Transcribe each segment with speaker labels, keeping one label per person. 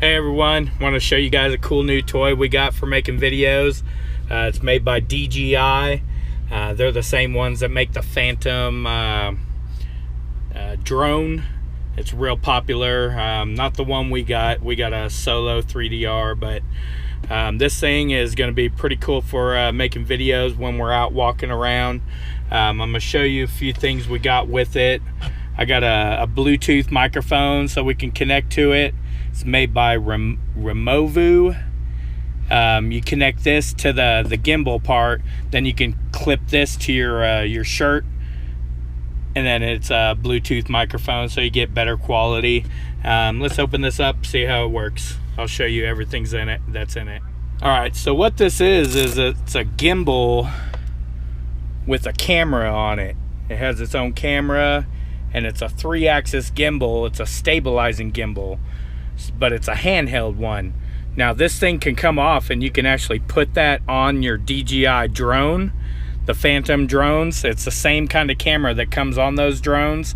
Speaker 1: Hey everyone, want to show you guys a cool new toy we got for making videos. It's made by DJI. They're the same ones that make the Phantom drone. It's real popular. Not the one we got a Solo 3DR, but this thing is going to be pretty cool for making videos when we're out walking around. I'm going to show you a few things we got with it. I got a Bluetooth microphone so we can connect to it. It's made by Removu. You connect this to the gimbal part, then you can clip this to your shirt, and then it's a Bluetooth microphone, so you get better quality. Let's open this up, see how it works. I'll show you everything's in it that's in it. All right, so what this is it's a gimbal with a camera on it. It has its own camera, and it's a 3-axis gimbal. It's a stabilizing gimbal, but it's a handheld one. Now this thing can come off and you can actually put that on your DJI drone, the Phantom drones. It's the same kind of camera that comes on those drones,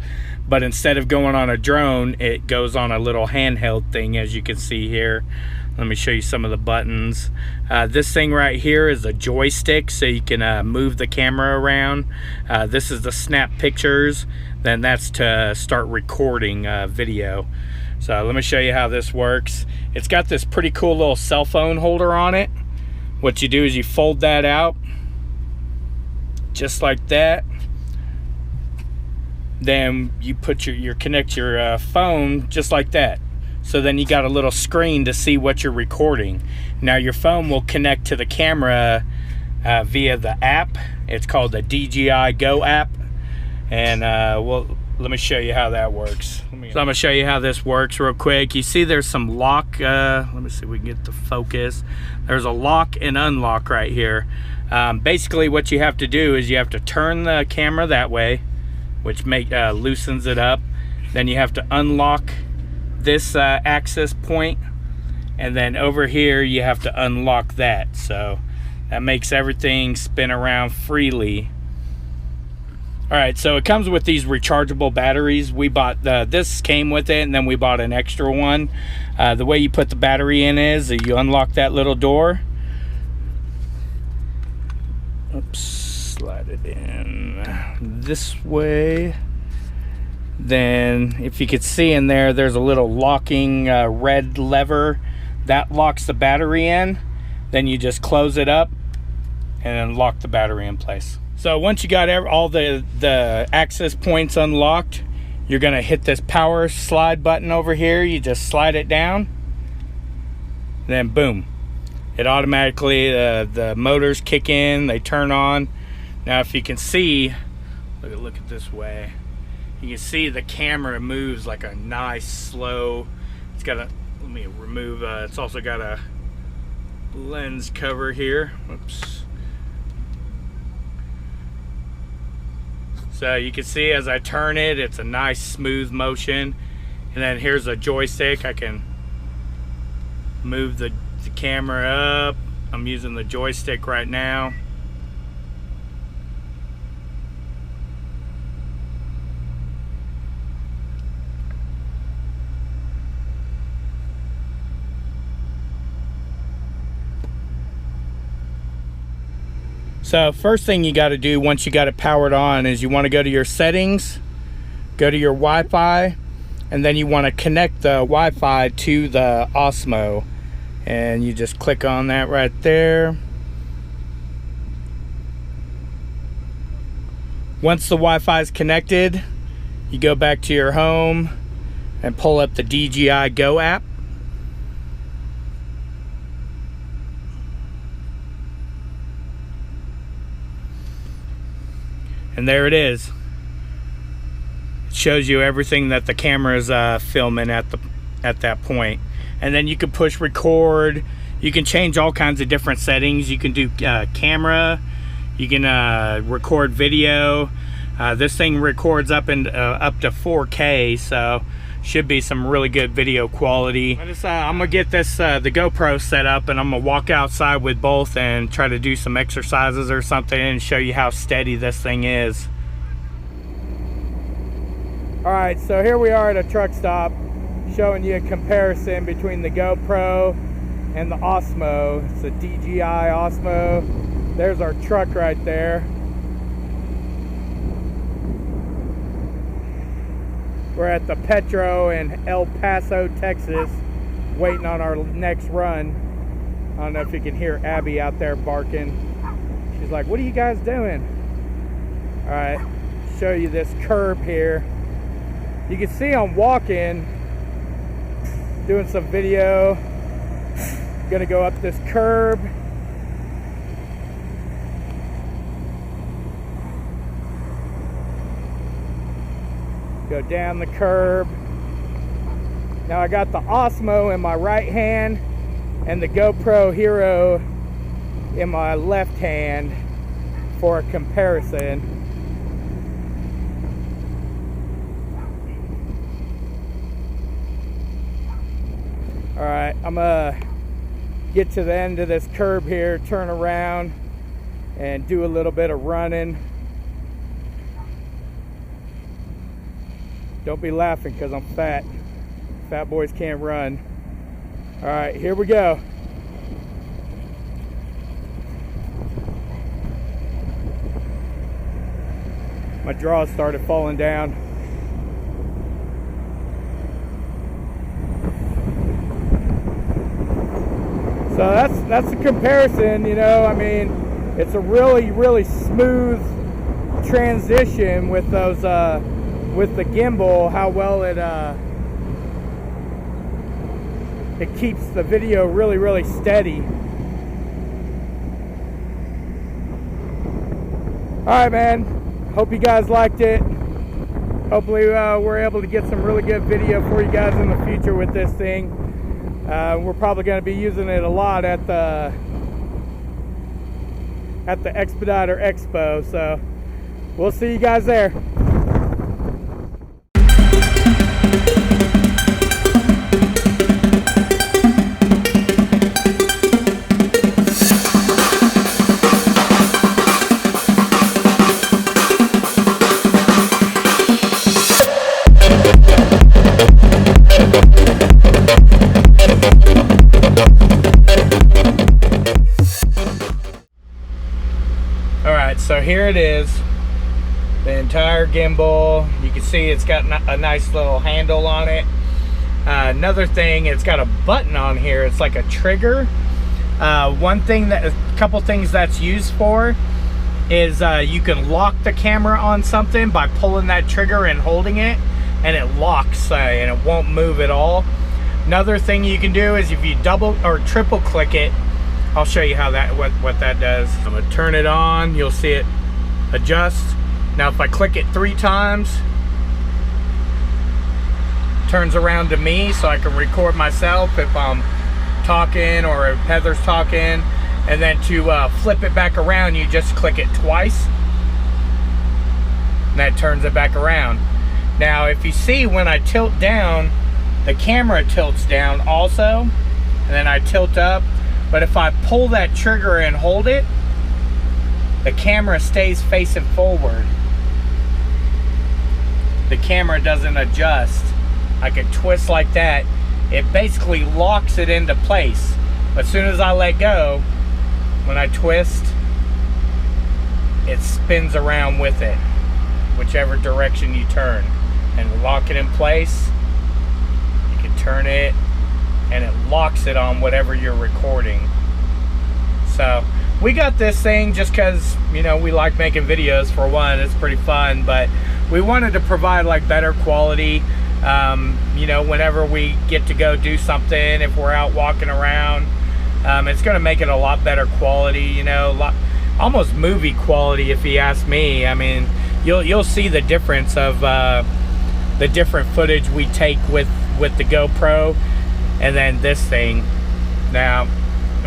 Speaker 1: but instead of going on a drone, it goes on a little handheld thing, as you can see here. Let me show you some of the buttons. This thing right here is a joystick, so you can move the camera around. This is the snap pictures, then that's to start recording video. So let me show you how this works. It's got this pretty cool little cell phone holder on it. What you do is you fold that out just like that. Then you put you connect your phone just like that. So then you got a little screen to see what you're recording. Now your phone will connect to the camera via the app. It's called the DJI Go app. And let me show you how that works. So I'm gonna show you how this works real quick. You see there's some lock, let me see if we can get the focus. There's a lock and unlock right here. Basically what you have to do is you have to turn the camera that way, which loosens it up. Then you have to unlock this access point, and then over here you have to unlock that. So that makes everything spin around freely. All right, so it comes with these rechargeable batteries. We bought this came with it, and then we bought an extra one. The way you put the battery in is you unlock that little door. Oops, slide it in this way. Then if you could see in there, there's a little locking red lever that locks the battery in. Then you just close it up and then lock the battery in place. So once you got all the access points unlocked, you're gonna hit this power slide button over here. You just slide it down, then boom, it automatically, the motors kick in, they turn on. Now if you can see, look at this way, you can see the camera moves like a nice slow, it's got let me remove, it's also got a lens cover here. Whoops. So you can see as I turn it, it's a nice smooth motion. And then here's a joystick. I can move the camera up. I'm using the joystick right now. So first thing you got to do once you got it powered on is you want to go to your settings, go to your Wi-Fi, and then you want to connect the Wi-Fi to the Osmo, and you just click on that right there. Once the Wi-Fi is connected, you go back to your home and pull up the DJI Go app. And there it is. It shows you everything that the camera is filming at that point. And then you can push record. You can change all kinds of different settings. You can do camera. You can record video. This thing records up to 4K, so should be some really good video quality. I'm gonna get this the GoPro set up, and I'm gonna walk outside with both and try to do some exercises or something and show you how steady this thing is. All right, so here we are at a truck stop. showing you a comparison between the GoPro and the Osmo. It's a DJI Osmo. There's our truck right there. We're at the Petro in El Paso, Texas, waiting on our next run. I don't know if you can hear Abby out there barking. She's like, what are you guys doing? All right, show you this curb here. You can see I'm walking, doing some video. Gonna go up this curb. Go down the curb. Now I got the Osmo in my right hand and the GoPro Hero in my left hand for a comparison. All right, I'm gonna get to the end of this curb here, turn around and do a little bit of running. Don't be laughing because I'm fat. Fat boys can't run. All right, here we go. My drawers started falling down. So that's a comparison, you know. I mean, it's a really smooth transition with those with the gimbal, how well it keeps the video really steady. Alright, man, hope you guys liked it. Hopefully we're able to get some really good video for you guys in the future with this thing. We're probably going to be using it a lot at the Expediter Expo, so we'll see you guys there. So here it is, the entire gimbal. You can see it's got a nice little handle on it. Another thing, it's got a button on here. It's like a trigger. A couple things that's used for is you can lock the camera on something by pulling that trigger and holding it, and it locks and it won't move at all. Another thing you can do is if you double or triple click it, I'll show you how what that does. I'm gonna turn it on, you'll see it adjust. Now if I click it 3 times, it turns around to me so I can record myself if I'm talking or if Heather's talking. And then to flip it back around, you just click it twice, and that turns it back around. Now if you see, when I tilt down, the camera tilts down also, and then I tilt up. But if I pull that trigger and hold it, the camera stays facing forward. The camera doesn't adjust. I can twist like that. It basically locks it into place. But as soon as I let go, when I twist, it spins around with it, whichever direction you turn. And lock it in place. You can turn it, and it locks it on whatever you're recording. So we got this thing just because, you know, we like making videos. For one, it's pretty fun, but we wanted to provide like better quality, you know, whenever we get to go do something. If we're out walking around, it's going to make it a lot better quality, you know, almost movie quality if you ask me. I mean, you'll see the difference of the different footage we take with the GoPro and then this thing. Now,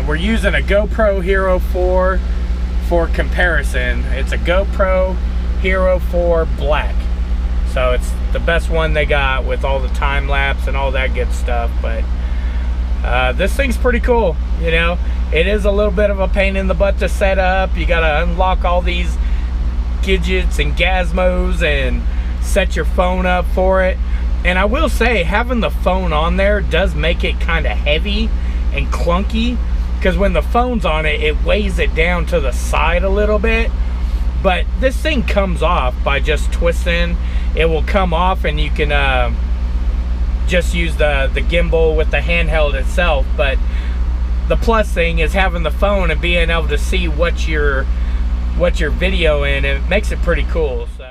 Speaker 1: we're using a GoPro Hero4 for comparison. It's a GoPro Hero4 Black. So it's the best one they got with all the time lapse and all that good stuff. But this thing's pretty cool, you know. It is a little bit of a pain in the butt to set up. You gotta unlock all these gadgets and gizmos and set your phone up for it. And I will say, having the phone on there does make it kind of heavy and clunky, because when the phone's on it, it weighs it down to the side a little bit. But this thing comes off by just twisting. It will come off, and you can just use the gimbal with the handheld itself. But the plus thing is having the phone and being able to see what you're videoing, and it makes it pretty cool. So